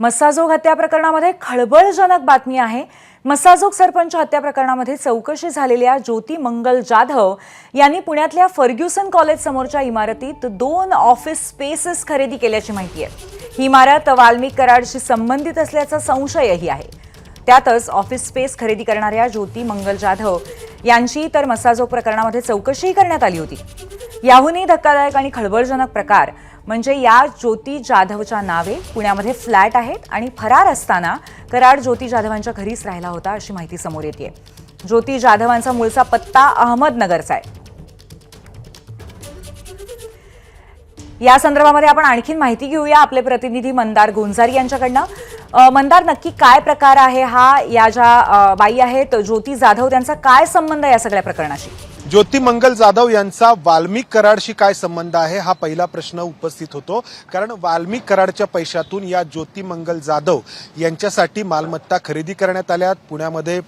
मस्साजोग हत्या प्रकरणामध्ये खळबळजनक बातमी आहे। मस्साजोग सरपंच हत्या प्रकरणामध्ये चौकशी झालेल्या ज्योती मंगल जाधव यांनी पुण्यातल्या फर्ग्युसन कॉलेज समोरच्या इमारतीत 2 ऑफिस स्पेसेस खरेदी केल्याची माहिती आहे। ही इमारत वाल्मिक कराडशी संबंधित असल्याचा संशयही आहे। त्यातच ऑफिस स्पेस खरेदी करणाऱ्या ज्योती मंगल जाधव यांची तर मस्साजोग प्रकरणामध्ये चौकशीही करण्यात आली होती। याहूनही धक्कादायक आणि खळबळजनक प्रकार म्हणजे या ज्योती जाधवच्या नावे पुण्यामध्ये फ्लॅट आहेत आणि फरार असताना कराड ज्योती जाधवांच्या घरीच राहिला होता अशी माहिती समोर येते। ज्योती जाधवांचा मूळचा पत्ता अहमदनगरचा आहे। या संदर्भामध्ये आपण आणखी माहिती घेऊया आपले प्रतिनिधी मंदार गुंजारी यांच्याकडनं। मंदार, नक्की काय प्रकार आहे हा? या ज्या बाई आहेत ज्योती जाधव, त्यांचा काय संबंध या सगळ्या प्रकरणाशी? ज्योती मंगल जाधव यांचा वाल्मिक कराडशी काय संबंध आहे हा पहिला प्रश्न उपस्थित होतो। कारण वाल्मिक कराडच्या पैशातून या ज्योती मंगल जाधव यांच्यासाठी मालमत्ता खरेदी करण्यात आल्या। पुण्यामध्ये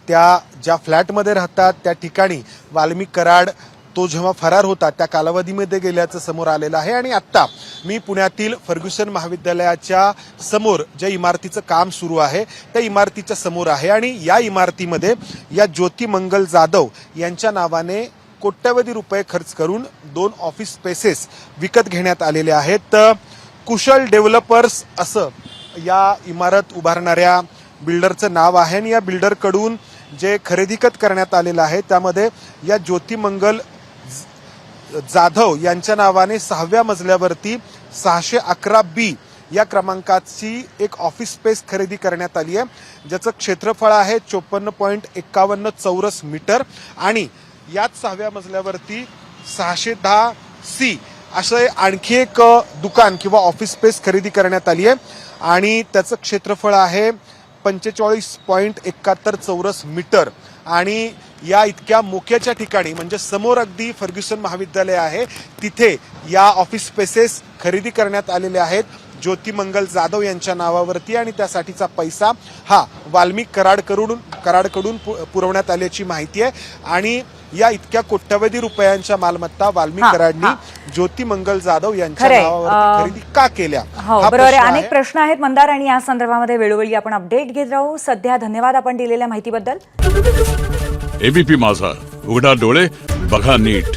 त्या ज्या फ्लॅटमध्ये राहतात त्या ठिकाणी वाल्मिक कराड तो जेव्हा फरार होता त्या कालावधीमध्ये गेल्याचं समोर आलेलं आहे। आणि आता मी पुण्यातील फर्ग्युसन महाविद्यालयाच्या समोर ज्या इमारतीचं काम सुरू आहे त्या इमारतीच्या समोर आहे आणि या इमारतीमध्ये या ज्योती मंगल जाधव यांच्या नावाने कोट्यवधी रुपये खर्च करून 2 ऑफिस स्पेसेस विकत घेण्यात आलेले आहेत। कुशल डेव्हलपर्स असं या इमारत उभारणाऱ्या बिल्डरचं नाव आहे आणि या बिल्डरकडून जे खरेदी करण्यात आलेलं आहे त्यामध्ये या ज्योती मंगल जाधव यांच्या नावाने 6व्या मजल्यावरती 611B या क्रमांकाची एक ऑफिस स्पेस खरेदी करण्यात आली आहे, ज्याचं क्षेत्रफळ आहे 54.51 चौरस मीटर आणि याच 6व्या मजल्यावरती 610C असं आणखी एक दुकान किंवा ऑफिस स्पेस खरेदी करण्यात आली आहे आणि त्याचं क्षेत्रफळ आहे 45.71 चौरस मीटर। आणि या इतक्या मोक्याच्या ठिकाणी म्हणजे समोर अगदी फर्ग्युसन महाविद्यालय आहे तिथे या ऑफिस स्पेसेस खरेदी करण्यात आलेले आहेत ज्योती मंगल जाधव यांच्या नावावरती आणि त्यासाठीचा पैसा हा वाल्मिक कराडकडून पुरवण्यात आल्याची माहिती आहे। आणि या इतक्या कोट्यवधी रुपयांच्या मालमत्ता वाल्मिक कराडनी ज्योती मंगल जाधव यांच्या नावावरती खरेदी का केल्या? बरोबर आहे। अनेक प्रश्न आहेत मंदार आणि या संदर्भामध्ये वेळोवेळी आपण अपडेट घेत राहू। सध्या धन्यवाद आपण दिलेल्या माहितीबद्दल। एबीपी माझा, उघडा डोळे बघा नीट।